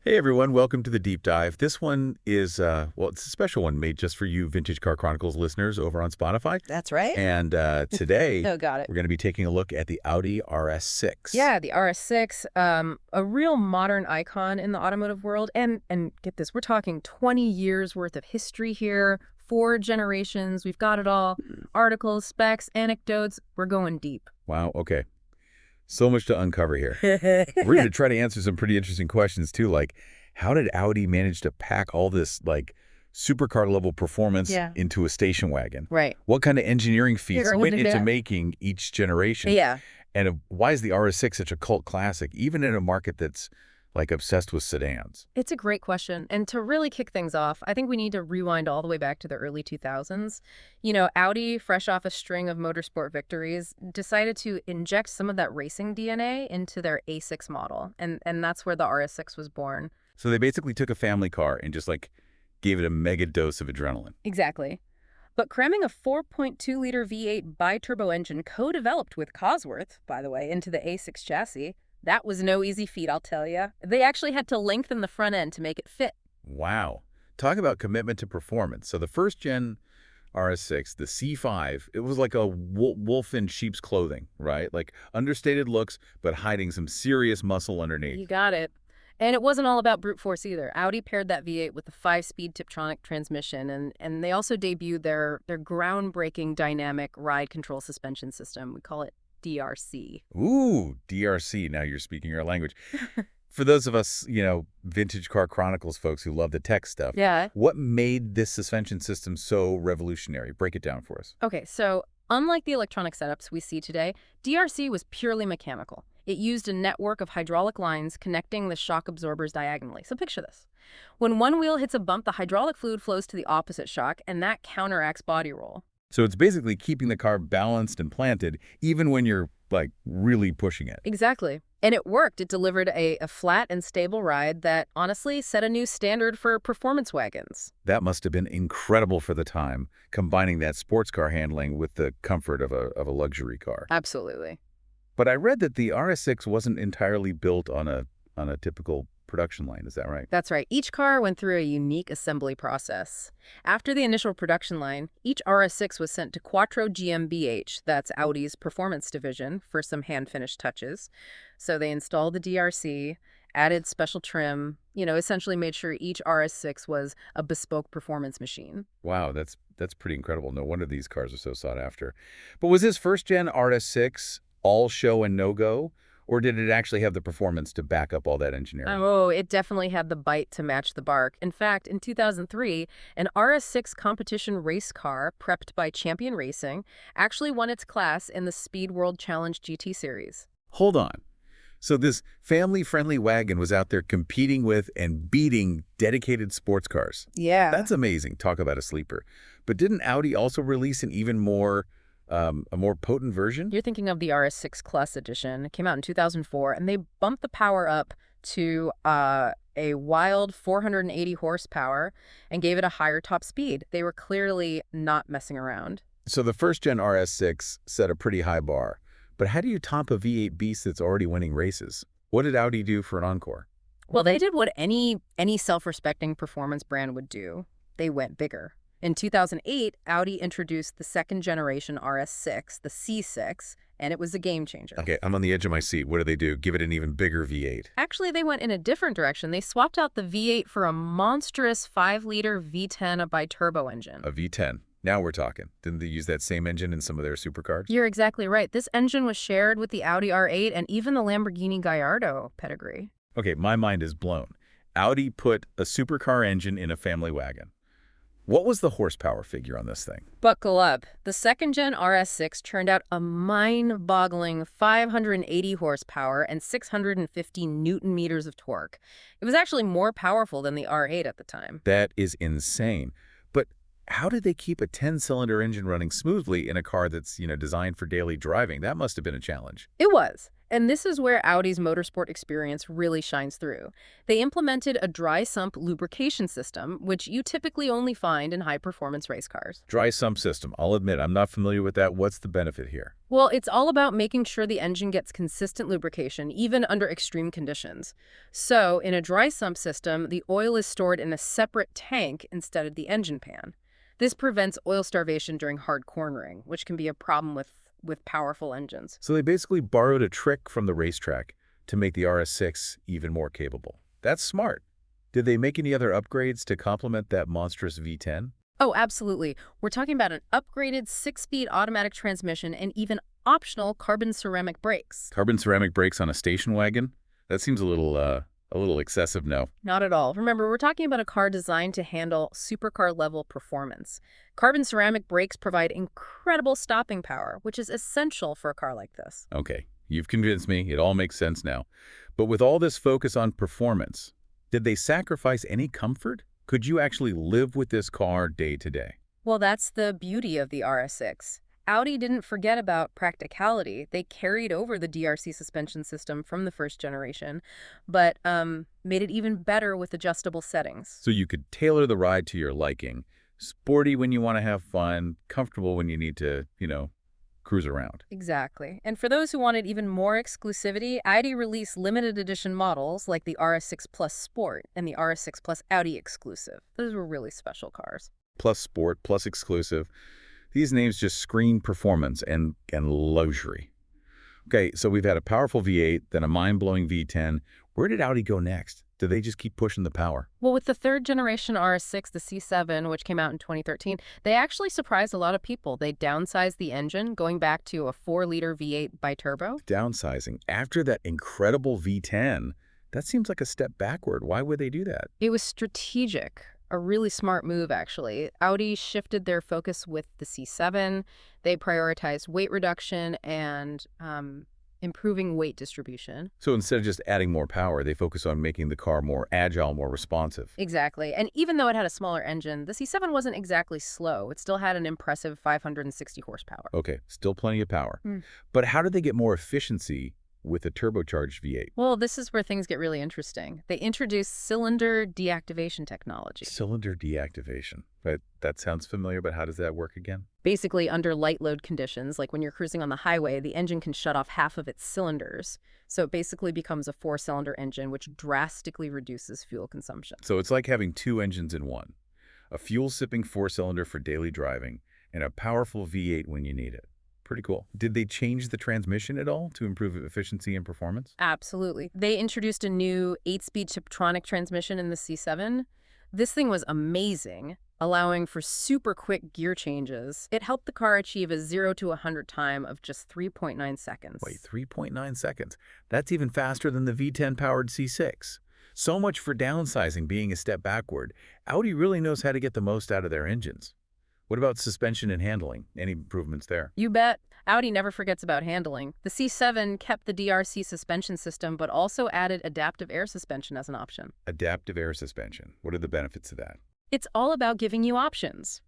Hey everyone, welcome to the deep dive. This one is, well, it's a special one made just for you Vintage Car Chronicles listeners over on Spotify. That's right. And today Oh, got it. we're going to be taking a look at the Audi RS6. Yeah, the RS6, a real modern icon in the automotive world. And get this, we're talking 20 years worth of history here, 4 generations. We've got it all. Articles, specs, anecdotes. We're going deep. Wow, okay. So much to uncover here. We're going to try to answer some pretty interesting questions too, like how did Audi manage to pack all this like supercar level performance Yeah. into a station wagon? Right. What kind of engineering feats Here, went what did into that- making each generation? Yeah. And why is the RS6 such a cult classic, even in a market that's like obsessed with sedans? It's a great question. And to really kick things off, I think we need to rewind all the way back to the early 2000s. Audi, fresh off a string of motorsport victories, decided to inject some of that racing DNA into their A6 model. And that's where the RS6 was born. So they basically took a family car and just like gave it a mega dose of adrenaline. Exactly. But cramming a 4.2-liter V8 bi-turbo engine co-developed with Cosworth, by the way, into the A6 chassis, that was no easy feat, I'll tell you. They actually had to lengthen the front end to make it fit. Wow. Talk about commitment to performance. So the first gen RS6, the C5, it was like a wolf in sheep's clothing, right? Like understated looks, but hiding some serious muscle underneath. You got it. And it wasn't all about brute force either. Audi paired that V8 with a 5-speed Tiptronic transmission, and they also debuted their groundbreaking dynamic ride control suspension system. We call it DRC. Ooh, DRC. Now you're speaking our language. For those of us, Vintage Car Chronicles folks who love the tech stuff, Yeah. what made this suspension system so revolutionary? Break it down for us. Okay, so unlike the electronic setups we see today, DRC was purely mechanical. It used a network of hydraulic lines connecting the shock absorbers diagonally. So picture this. When one wheel hits a bump, the hydraulic fluid flows to the opposite shock, and that counteracts body roll. So it's basically keeping the car balanced and planted, even when you're, like, really pushing it. Exactly. And it worked. It delivered a flat and stable ride that, honestly, set a new standard for performance wagons. That must have been incredible for the time, combining that sports car handling with the comfort of a luxury car. Absolutely. But I read that the RS6 wasn't entirely built on a typical production line. Is that right? That's right. Each car went through a unique assembly process. After the initial production line, each RS6 was sent to Quattro GmbH, that's Audi's performance division, for some hand-finished touches. So they installed the DRC, added special trim, essentially made sure each RS6 was a bespoke performance machine. Wow, that's pretty incredible. No wonder these cars are so sought after. But was this first-gen RS6 all show and no-go? Or did it actually have the performance to back up all that engineering? Oh, it definitely had the bite to match the bark. In fact, in 2003, an RS6 competition race car prepped by Champion Racing actually won its class in the Speed World Challenge GT Series. Hold on. So this family-friendly wagon was out there competing with and beating dedicated sports cars. Yeah. That's amazing. Talk about a sleeper. But didn't Audi also release an even more, a more potent version? You're thinking of the RS6 Plus edition. It came out in 2004, and they bumped the power up to a wild 480 horsepower and gave it a higher top speed. They were clearly not messing around. So the first-gen RS6 set a pretty high bar. But how do you top a V8 beast that's already winning races? What did Audi do for an encore? Well, they did what any self-respecting performance brand would do. They went bigger. In 2008, Audi introduced the second-generation RS6, the C6, and it was a game changer. Okay, I'm on the edge of my seat. What do they do? Give it an even bigger V8. Actually, they went in a different direction. They swapped out the V8 for a monstrous 5-liter V10 bi-turbo engine. A V10. Now we're talking. Didn't they use that same engine in some of their supercars? You're exactly right. This engine was shared with the Audi R8 and even the Lamborghini Gallardo pedigree. Okay, my mind is blown. Audi put a supercar engine in a family wagon. What was the horsepower figure on this thing? Buckle up. The second-gen RS6 turned out a mind-boggling 580 horsepower and 650 newton-meters of torque. It was actually more powerful than the R8 at the time. That is insane. But how did they keep a 10-cylinder engine running smoothly in a car that's, designed for daily driving? That must have been a challenge. It was. And this is where Audi's motorsport experience really shines through. They implemented a dry sump lubrication system, which you typically only find in high-performance race cars. Dry sump system. I'll admit, I'm not familiar with that. What's the benefit here? Well, it's all about making sure the engine gets consistent lubrication, even under extreme conditions. So, in a dry sump system, the oil is stored in a separate tank instead of the engine pan. This prevents oil starvation during hard cornering, which can be a problem with powerful engines. So they basically borrowed a trick from the racetrack to make the RS6 even more capable. That's smart. Did they make any other upgrades to complement that monstrous V10? Oh, absolutely. We're talking about an upgraded 6-speed automatic transmission and even optional carbon ceramic brakes. Carbon ceramic brakes on a station wagon? That seems a little excessive, no. Not at all. Remember, we're talking about a car designed to handle supercar-level performance. Carbon ceramic brakes provide incredible stopping power, which is essential for a car like this. Okay, you've convinced me. It all makes sense now. But with all this focus on performance, did they sacrifice any comfort? Could you actually live with this car day to day? Well, that's the beauty of the RS6. Audi didn't forget about practicality. They carried over the DRC suspension system from the first generation, but made it even better with adjustable settings. So you could tailor the ride to your liking. Sporty when you want to have fun, comfortable when you need to, cruise around. Exactly. And for those who wanted even more exclusivity, Audi released limited edition models like the RS6 Plus Sport and the RS6 Plus Audi Exclusive. Those were really special cars. Plus Sport, Plus Exclusive. These names just scream performance and luxury. Okay, so we've had a powerful V8, then a mind-blowing V10. Where did Audi go next? Did they just keep pushing the power? Well, with the third generation RS6, the C7, which came out in 2013, they actually surprised a lot of people. They downsized the engine, going back to a 4-liter V8 biturbo. Downsizing. After that incredible V10, that seems like a step backward. Why would they do that? It was strategic. A really smart move, actually. Audi shifted their focus with the C7. They prioritized weight reduction and improving weight distribution. So instead of just adding more power, they focus on making the car more agile, more responsive. Exactly. And even though it had a smaller engine, the C7 wasn't exactly slow. It still had an impressive 560 horsepower. Okay, still plenty of power. Mm. But how did they get more efficiency with a turbocharged V8? Well, this is where things get really interesting. They introduced cylinder deactivation technology. Cylinder deactivation. But that sounds familiar, but how does that work again? Basically, under light load conditions, like when you're cruising on the highway, the engine can shut off half of its cylinders. So it basically becomes a 4-cylinder engine, which drastically reduces fuel consumption. So it's like having two engines in one. A fuel-sipping 4-cylinder for daily driving and a powerful V8 when you need it. Pretty cool. Did they change the transmission at all to improve efficiency and performance? Absolutely. They introduced a new 8-speed Tiptronic transmission in the C7. This thing was amazing, allowing for super quick gear changes. It helped the car achieve a 0 to 100 time of just 3.9 seconds. Wait, 3.9 seconds. That's even faster than the V10-powered C6. So much for downsizing being a step backward. Audi really knows how to get the most out of their engines. What about suspension and handling? Any improvements there? You bet. Audi never forgets about handling. The C7 kept the DRC suspension system, but also added adaptive air suspension as an option. Adaptive air suspension. What are the benefits of that? It's all about giving you options.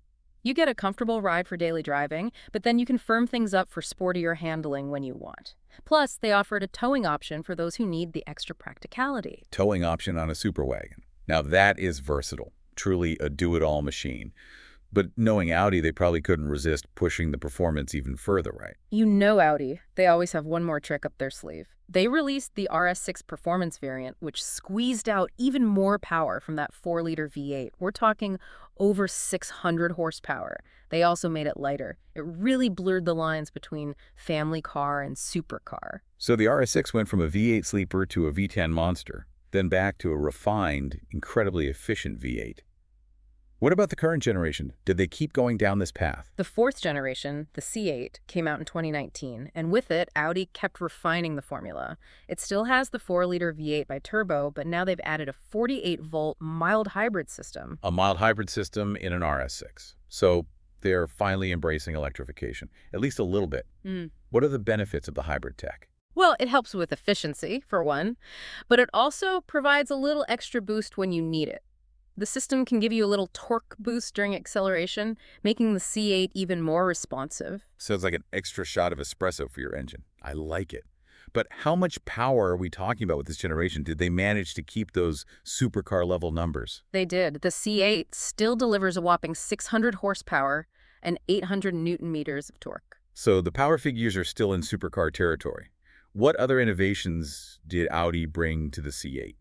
You get a comfortable ride for daily driving, but then you can firm things up for sportier handling when you want. Plus, they offered a towing option for those who need the extra practicality. Towing option on a super wagon. Now that is versatile. Truly a do-it-all machine. But knowing Audi, they probably couldn't resist pushing the performance even further, right? You know Audi. They always have one more trick up their sleeve. They released the RS6 Performance variant, which squeezed out even more power from that 4-liter V8. We're talking over 600 horsepower. They also made it lighter. It really blurred the lines between family car and supercar. So the RS6 went from a V8 sleeper to a V10 monster, then back to a refined, incredibly efficient V8. What about the current generation? Did they keep going down this path? The fourth generation, the C8, came out in 2019, and with it, Audi kept refining the formula. It still has the 4-liter V8 biturbo, but now they've added a 48-volt mild hybrid system. A mild hybrid system in an RS6. So they're finally embracing electrification, at least a little bit. What are the benefits of the hybrid tech? Well, it helps with efficiency, for one, but it also provides a little extra boost when you need it. The system can give you a little torque boost during acceleration, making the C8 even more responsive. Sounds like an extra shot of espresso for your engine. I like it. But how much power are we talking about with this generation? Did they manage to keep those supercar level numbers? They did. The C8 still delivers a whopping 600 horsepower and 800 newton meters of torque. So the power figures are still in supercar territory. What other innovations did Audi bring to the C8?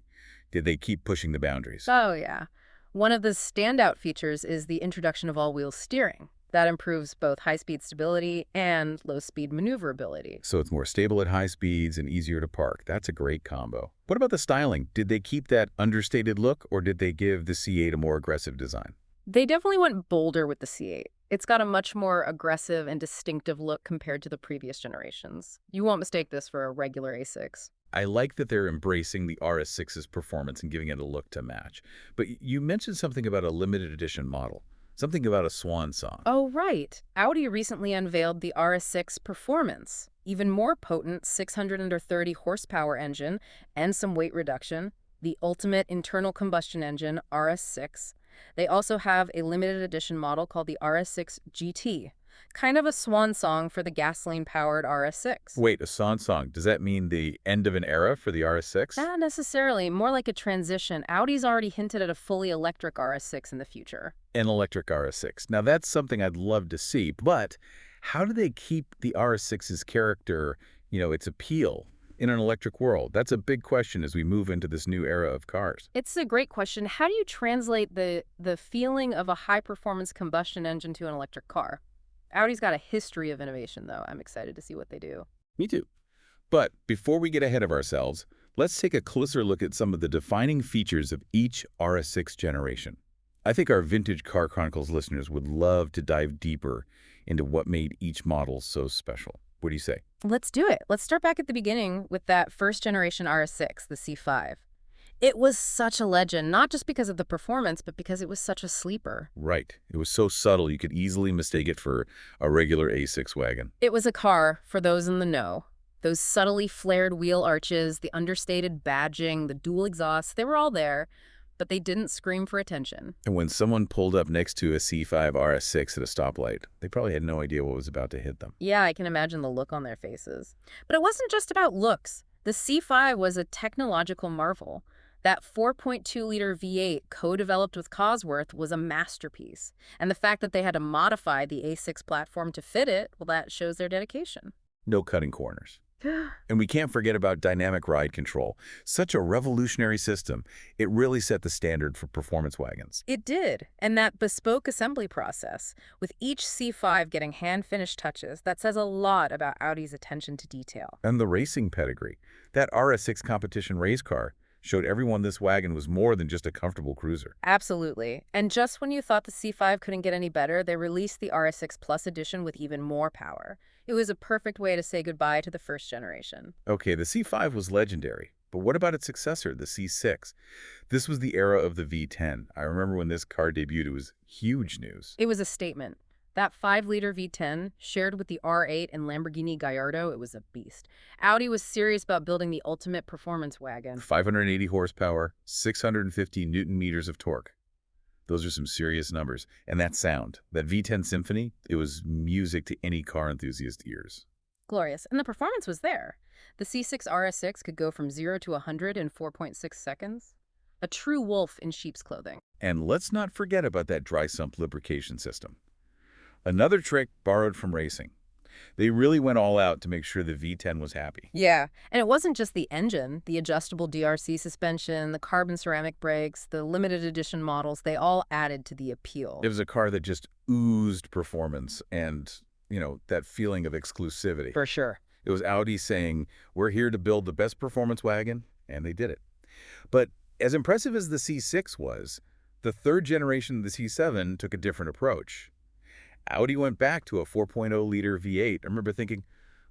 Did they keep pushing the boundaries? Oh, yeah. One of the standout features is the introduction of all-wheel steering. That improves both high-speed stability and low-speed maneuverability. So it's more stable at high speeds and easier to park. That's a great combo. What about the styling? Did they keep that understated look, or did they give the C8 a more aggressive design? They definitely went bolder with the C8. It's got a much more aggressive and distinctive look compared to the previous generations. You won't mistake this for a regular A6. I like that they're embracing the RS6's performance and giving it a look to match. But you mentioned something about a limited edition model, something about a swan song. Oh, right. Audi recently unveiled the RS6 Performance. Even more potent 630 horsepower engine and some weight reduction, the ultimate internal combustion engine RS6. They also have a limited edition model called the RS6 GT, kind of a swan song for the gasoline-powered RS6. Wait, a swan song. Does that mean the end of an era for the RS6? Not necessarily, more like a transition. Audi's already hinted at a fully electric RS6 in the future. An electric RS6. Now, that's something I'd love to see, but how do they keep the RS6's character, its appeal in an electric world? That's a big question as we move into this new era of cars. It's a great question. How do you translate the feeling of a high-performance combustion engine to an electric car? Audi's got a history of innovation, though. I'm excited to see what they do. Me too. But before we get ahead of ourselves, let's take a closer look at some of the defining features of each RS6 generation. I think our Vintage Car Chronicles listeners would love to dive deeper into what made each model so special. What do you say? Let's do it. Let's start back at the beginning with that first generation RS6, the C5. It was such a legend, not just because of the performance, but because it was such a sleeper. Right. It was so subtle you could easily mistake it for a regular A6 wagon. It was a car for those in the know. Those subtly flared wheel arches, the understated badging, the dual exhausts, they were all there, but they didn't scream for attention. And when someone pulled up next to a C5 RS6 at a stoplight, they probably had no idea what was about to hit them. Yeah, I can imagine the look on their faces. But it wasn't just about looks. The C5 was a technological marvel. That 4.2-liter V8 co-developed with Cosworth was a masterpiece. And the fact that they had to modify the A6 platform to fit it, well, that shows their dedication. No cutting corners. And we can't forget about dynamic ride control. Such a revolutionary system. It really set the standard for performance wagons. It did. And that bespoke assembly process, with each C5 getting hand-finished touches, that says a lot about Audi's attention to detail. And the racing pedigree. That RS6 competition race car showed everyone this wagon was more than just a comfortable cruiser. Absolutely. And just when you thought the C5 couldn't get any better, they released the RS6 Plus edition with even more power. It was a perfect way to say goodbye to the first generation. Okay, the C5 was legendary, but what about its successor, the C6? This was the era of the V10. I remember when this car debuted, it was huge news. It was a statement. That 5-liter V10, shared with the R8 and Lamborghini Gallardo, it was a beast. Audi was serious about building the ultimate performance wagon. 580 horsepower, 650 newton meters of torque. Those are some serious numbers. And that sound, that V10 Symphony, it was music to any car enthusiast's ears. Glorious. And the performance was there. The C6 RS6 could go from 0 to 100 in 4.6 seconds. A true wolf in sheep's clothing. And let's not forget about that dry sump lubrication system. Another trick borrowed from racing. They really went all out to make sure the V10 was happy. Yeah, and it wasn't just the engine. The adjustable DRC suspension, the carbon ceramic brakes, the limited edition models, they all added to the appeal. It was a car that just oozed performance and, that feeling of exclusivity. For sure. It was Audi saying, we're here to build the best performance wagon, and they did it. But as impressive as the C6 was, the third generation of the C7 took a different approach. Audi went back to a 4.0-liter V8. I remember thinking,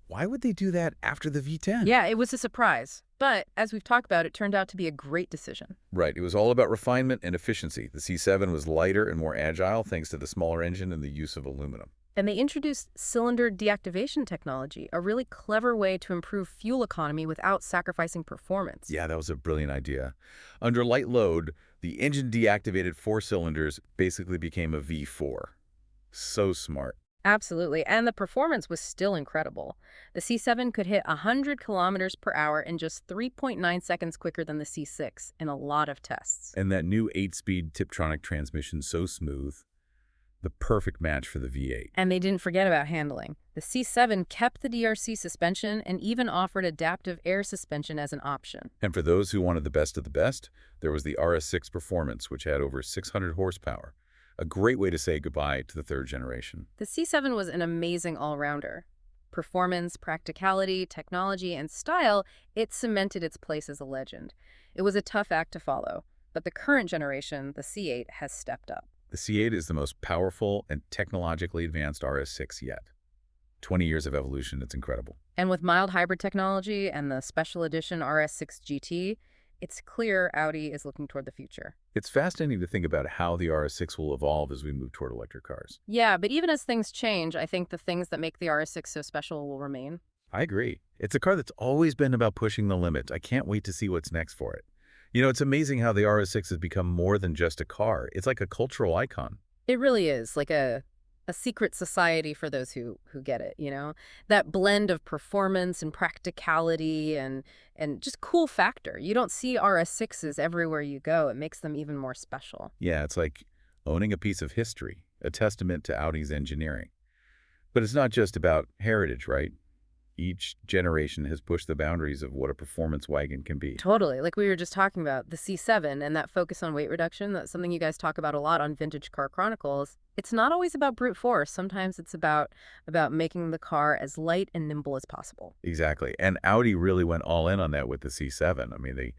why would they do that after the V10? Yeah, it was a surprise. But as we've talked about, it turned out to be a great decision. Right. It was all about refinement and efficiency. The C7 was lighter and more agile thanks to the smaller engine and the use of aluminum. And they introduced cylinder deactivation technology, a really clever way to improve fuel economy without sacrificing performance. Yeah, that was a brilliant idea. Under light load, the engine deactivated 4 cylinders basically became a V4. So smart. Absolutely. And the performance was still incredible. The C7 could hit 100 kilometers per hour in just 3.9 seconds quicker than the C6 in a lot of tests. And that new 8-speed Tiptronic transmission, so smooth, the perfect match for the V8. And they didn't forget about handling. The C7 kept the DRC suspension and even offered adaptive air suspension as an option. And for those who wanted the best of the best, there was the RS6 Performance, which had over 600 horsepower. A great way to say goodbye to the third generation. The C7 was an amazing all-rounder. Performance, practicality, technology, and style, it cemented its place as a legend. It was a tough act to follow, but the current generation, the C8, has stepped up. The C8 is the most powerful and technologically advanced RS6 yet. 20 years of evolution, it's incredible. And with mild hybrid technology and the special edition RS6 GT, it's clear Audi is looking toward the future. It's fascinating to think about how the RS6 will evolve as we move toward electric cars. Yeah, but even as things change, I think the things that make the RS6 so special will remain. I agree. It's a car that's always been about pushing the limits. I can't wait to see what's next for it. You know, it's amazing how the RS6 has become more than just a car. It's like a cultural icon. It really is like a secret society for those who get it, you know? That blend of performance and practicality and just cool factor. You don't see RS6s everywhere you go. It makes them even more special. Yeah, it's like owning a piece of history, a testament to Audi's engineering. But it's not just about heritage, right? Each generation has pushed the boundaries of what a performance wagon can be. Totally. Like we were just talking about, the C7 and that focus on weight reduction, that's something you guys talk about a lot on Vintage Car Chronicles. It's not always about brute force. Sometimes it's about making the car as light and nimble as possible. Exactly. And Audi really went all in on that with the C7. I mean, they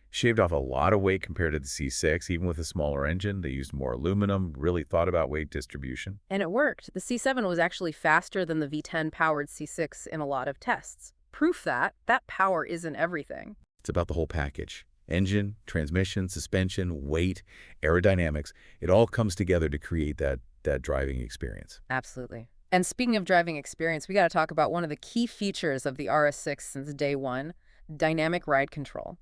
shaved off a lot of weight compared to the C6, even with a smaller engine. They used more aluminum, really thought about weight distribution. And it worked. The C7 was actually faster than the V10-powered C6 in a lot of tests. Proof that power isn't everything. It's about the whole package. Engine, transmission, suspension, weight, aerodynamics. It all comes together to create that driving experience. Absolutely. And speaking of driving experience, we got to talk about one of the key features of the RS6 since day one, dynamic ride control.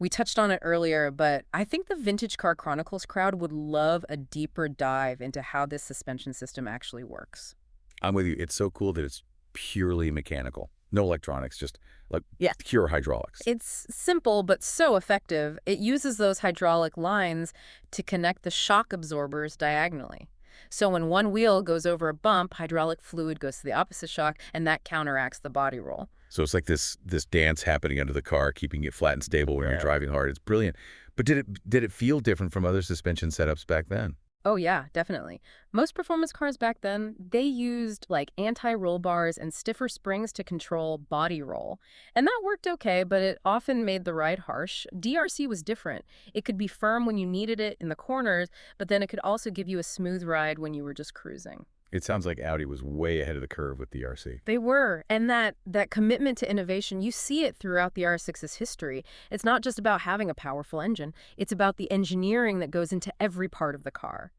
We touched on it earlier, but I think the Vintage Car Chronicles crowd would love a deeper dive into how this suspension system actually works. I'm with you. It's so cool that it's purely mechanical. No electronics, just like pure hydraulics. It's simple, but so effective. It uses those hydraulic lines to connect the shock absorbers diagonally. So when one wheel goes over a bump, hydraulic fluid goes to the opposite shock, and that counteracts the body roll. So it's like this dance happening under the car, keeping it flat and stable when you're driving hard. It's brilliant. But did it feel different from other suspension setups back then? Oh yeah, definitely. Most performance cars back then, they used like anti-roll bars and stiffer springs to control body roll. And that worked okay, but it often made the ride harsh. DRC was different. It could be firm when you needed it in the corners, but then it could also give you a smooth ride when you were just cruising. It sounds like Audi was way ahead of the curve with the RC. They were, and that commitment to innovation, you see it throughout the R6's history. It's not just about having a powerful engine. It's about the engineering that goes into every part of the car.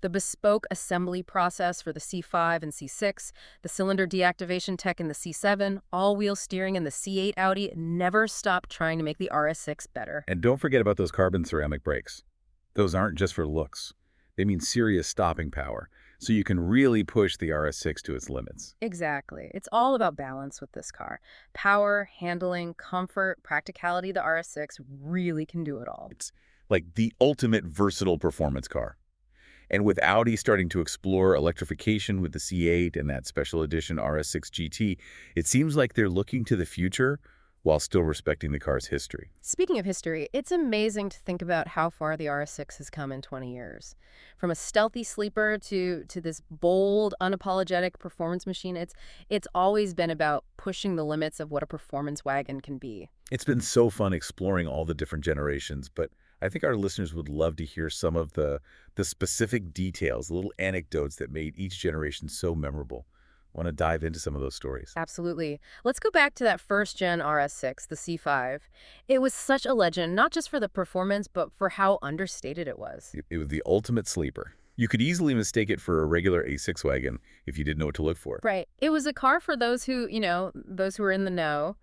The bespoke assembly process for the C5 and C6, the cylinder deactivation tech in the C7, all-wheel steering in the C8 Audi never stopped trying to make the RS6 better. And don't forget about those carbon ceramic brakes. Those aren't just for looks. They mean serious stopping power, so you can really push the RS6 to its limits. Exactly. It's all about balance with this car. Power, handling, comfort, practicality, the RS6 really can do it all. It's like the ultimate versatile performance car. And with Audi starting to explore electrification with the C8 and that special edition RS6 GT, it seems like they're looking to the future while still respecting the car's history. Speaking of history, it's amazing to think about how far the RS6 has come in 20 years. From a stealthy sleeper to this bold, unapologetic performance machine, it's always been about pushing the limits of what a performance wagon can be. It's been so fun exploring all the different generations, but I think our listeners would love to hear some of the specific details, the little anecdotes that made each generation so memorable. Want to dive into some of those stories? Absolutely. Let's go back to that first-gen RS6, the C5. It was such a legend, not just for the performance, but for how understated it was. It was the ultimate sleeper. You could easily mistake it for a regular A6 wagon if you didn't know what to look for. Right. It was a car for those who, those who are in the know.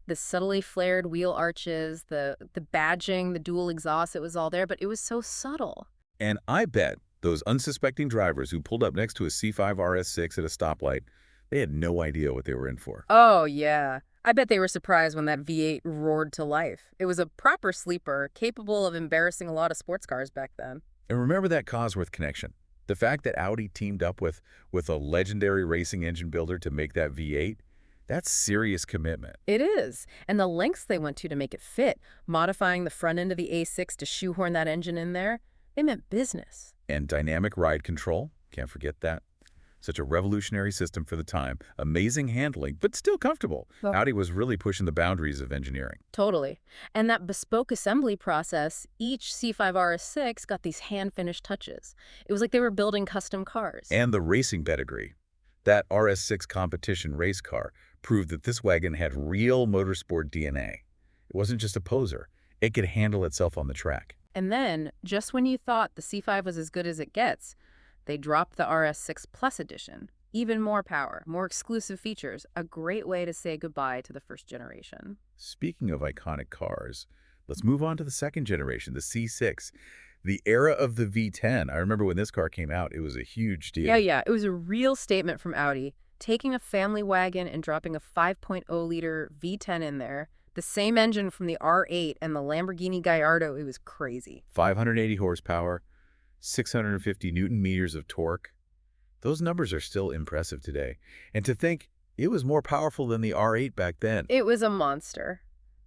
The subtly flared wheel arches, the badging, the dual exhaust, it was all there, but it was so subtle. And I bet Those unsuspecting drivers who pulled up next to a C5 RS6 at a stoplight, they had no idea what they were in for. Oh, yeah. I bet they were surprised when that V8 roared to life. It was a proper sleeper, capable of embarrassing a lot of sports cars back then. And remember that Cosworth connection. The fact that Audi teamed up with a legendary racing engine builder to make that V8, that's serious commitment. It is. And the lengths they went to make it fit, modifying the front end of the A6 to shoehorn that engine in there, they meant business. And dynamic ride control, can't forget that. Such a revolutionary system for the time. Amazing handling, but still comfortable. Well, Audi was really pushing the boundaries of engineering. totally. And that bespoke assembly process, each C5 RS6 got these hand-finished touches. It was like they were building custom cars. And the racing pedigree. That RS6 competition race car proved that this wagon had real motorsport DNA. It wasn't just a poser. It could handle itself on the track. And then, just when you thought the C5 was as good as it gets, they dropped the RS6 Plus Edition. Even more power, more exclusive features, a great way to say goodbye to the first generation. Speaking of iconic cars, let's move on to the second generation, the C6. The era of the V10. I remember when this car came out, it was a huge deal. Yeah, it was a real statement from Audi, taking a family wagon and dropping a 5.0-liter V10 in there. The same engine from the R8 and the Lamborghini Gallardo. It was crazy. 580 horsepower, 650 newton meters of torque. Those numbers are still impressive today. And to think, it was more powerful than the R8 back then. It was a monster,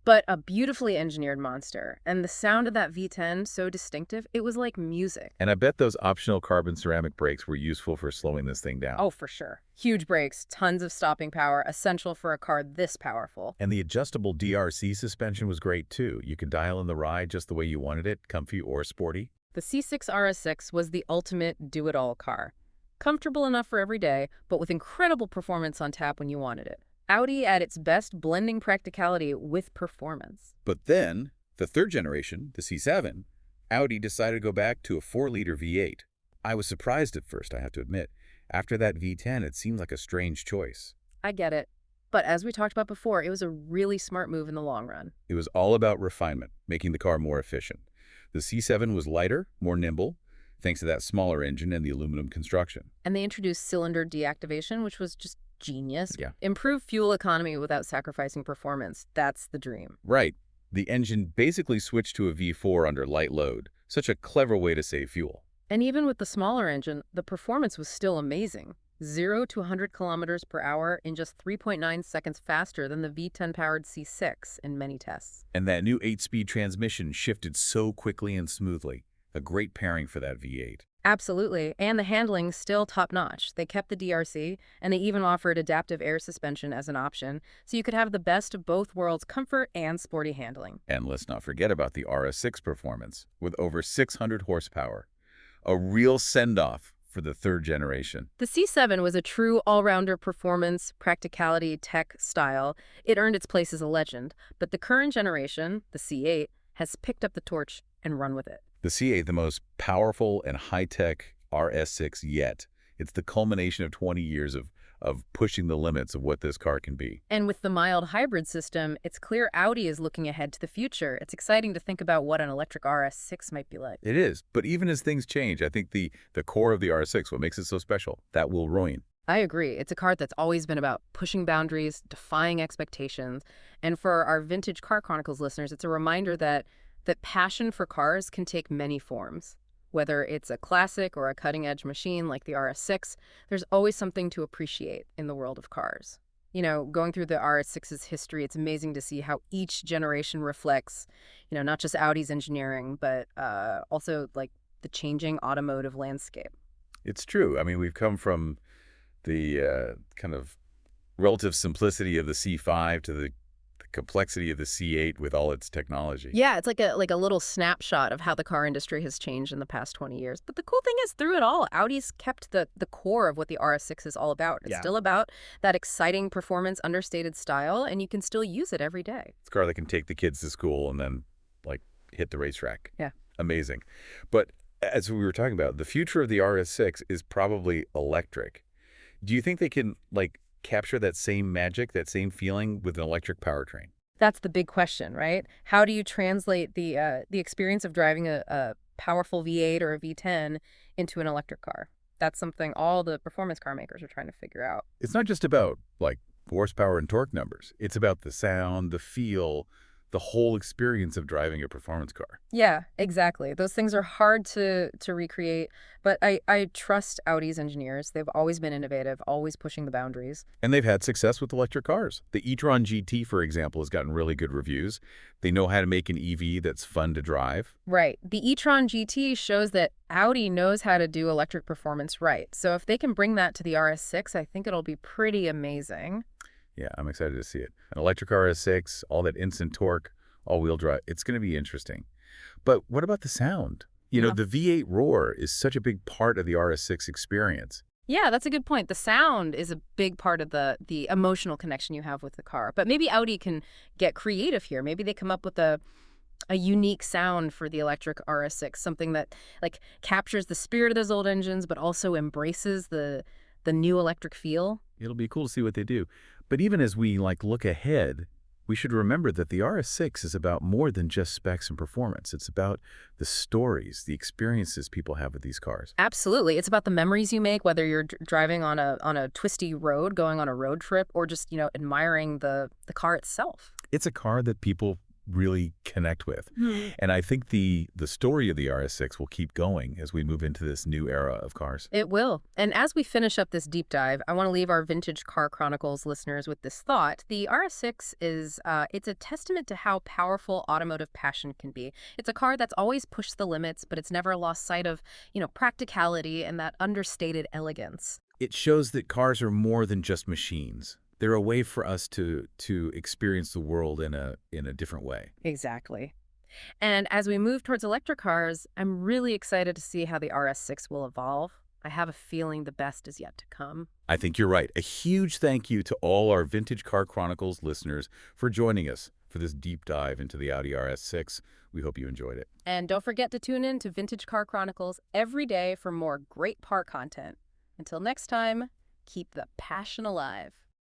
but a beautifully engineered monster. And the sound of that V10, so distinctive, it was like music. And I bet those optional carbon ceramic brakes were useful for slowing this thing down. Oh, for sure. Huge brakes, tons of stopping power, essential for a car this powerful. And the adjustable DRC suspension was great too. You could dial in the ride just the way you wanted it, comfy or sporty. The C6 RS6 was the ultimate do-it-all car. Comfortable enough for every day, but with incredible performance on tap when you wanted it. Audi at its best, blending practicality with performance. But then, the third generation, the C7, Audi decided to go back to a 4-liter V8. I was surprised at first, I have to admit. After that V10, it seemed like a strange choice. I get it. But as we talked about before, it was a really smart move in the long run. It was all about refinement, making the car more efficient. The C7 was lighter, more nimble, thanks to that smaller engine and the aluminum construction. And they introduced cylinder deactivation, which was just genius. Yeah. Improved fuel economy without sacrificing performance. That's the dream. Right. The engine basically switched to a V4 under light load. Such a clever way to save fuel. And even with the smaller engine, the performance was still amazing. 0 to 100 kilometers per hour in just 3.9 seconds faster than the V10-powered C6 in many tests. And that new 8-speed transmission shifted so quickly and smoothly. A great pairing for that V8. Absolutely. And the handling still top-notch. They kept the DRC, and they even offered adaptive air suspension as an option, so you could have the best of both worlds, comfort and sporty handling. And let's not forget about the RS6 performance, with over 600 horsepower. A real send-off for the third generation. The C7 was a true all-rounder performance, practicality, tech style. It earned its place as a legend, but the current generation, the C8, has picked up the torch and run with it. The C8, the most powerful and high-tech RS6 yet. It's the culmination of 20 years of pushing the limits of what this car can be. And with the mild hybrid system, it's clear Audi is looking ahead to the future. It's exciting to think about what an electric RS6 might be like. It is, but even as things change, I think the core of the RS6, what makes it so special, that will remain. I agree. It's a car that's always been about pushing boundaries, defying expectations. And for our Vintage Car Chronicles listeners, it's a reminder that passion for cars can take many forms. Whether it's a classic or a cutting-edge machine like the RS6, there's always something to appreciate in the world of cars. You know, going through the RS6's history, it's amazing to see how each generation reflects, not just Audi's engineering, but also like the changing automotive landscape. It's true. I mean, we've come from the kind of relative simplicity of the C5 to the complexity of the C8 with all its technology. Yeah, it's like a little snapshot of how the car industry has changed in the past 20 years. But the cool thing is, through it all, Audi's kept the core of what the RS6 is all about. It's still about that exciting performance, understated style, and you can still use it every day. It's a car that can take the kids to school and then, like, hit the racetrack. Yeah. Amazing. But as we were talking about, the future of the RS6 is probably electric. Do you think they can, like, capture that same magic, that same feeling with an electric powertrain? That's the big question, right? How do you translate the experience of driving a powerful V8 or a V10 into an electric car. That's something all the performance car makers are trying to figure out. It's not just about, like, horsepower and torque numbers. It's about the sound, the feel, the whole experience of driving a performance car. Yeah, exactly. Those things are hard to recreate, but I trust Audi's engineers. They've always been innovative, always pushing the boundaries. And they've had success with electric cars. The e-tron GT, for example, has gotten really good reviews. They know how to make an EV that's fun to drive. Right. The e-tron GT shows that Audi knows how to do electric performance right. So if they can bring that to the RS6, I think it'll be pretty amazing. Yeah, I'm excited to see it. An electric RS6, all that instant torque, all-wheel drive. It's going to be interesting. But what about the sound? You know, Yeah. the V8 roar is such a big part of the RS6 experience. Yeah, that's a good point. The sound is a big part of the emotional connection you have with the car. But maybe Audi can get creative here. Maybe they come up with a unique sound for the electric RS6, something that like captures the spirit of those old engines, but also embraces the new electric feel. It'll be cool to see what they do. But even as we look ahead, we should remember that the RS6 is about more than just specs and performance. It's about the stories, the experiences people have with these cars. Absolutely. It's about the memories you make, whether you're driving on a twisty road, going on a road trip, or just, admiring the car itself. It's a car that people really connect with. And I think the story of the RS6 will keep going as we move into this new era of cars. It will. And as we finish up this deep dive, I want to leave our Vintage Car Chronicles listeners with this thought. The RS6 is it's a testament to how powerful automotive passion can be. It's a car that's always pushed the limits, but it's never lost sight of, practicality and that understated elegance. It shows that cars are more than just machines. They're a way for us to experience the world in a different way. Exactly. And as we move towards electric cars, I'm really excited to see how the RS6 will evolve. I have a feeling the best is yet to come. I think you're right. A huge thank you to all our Vintage Car Chronicles listeners for joining us for this deep dive into the Audi RS6. We hope you enjoyed it. And don't forget to tune in to Vintage Car Chronicles every day for more great part content. Until next time, keep the passion alive.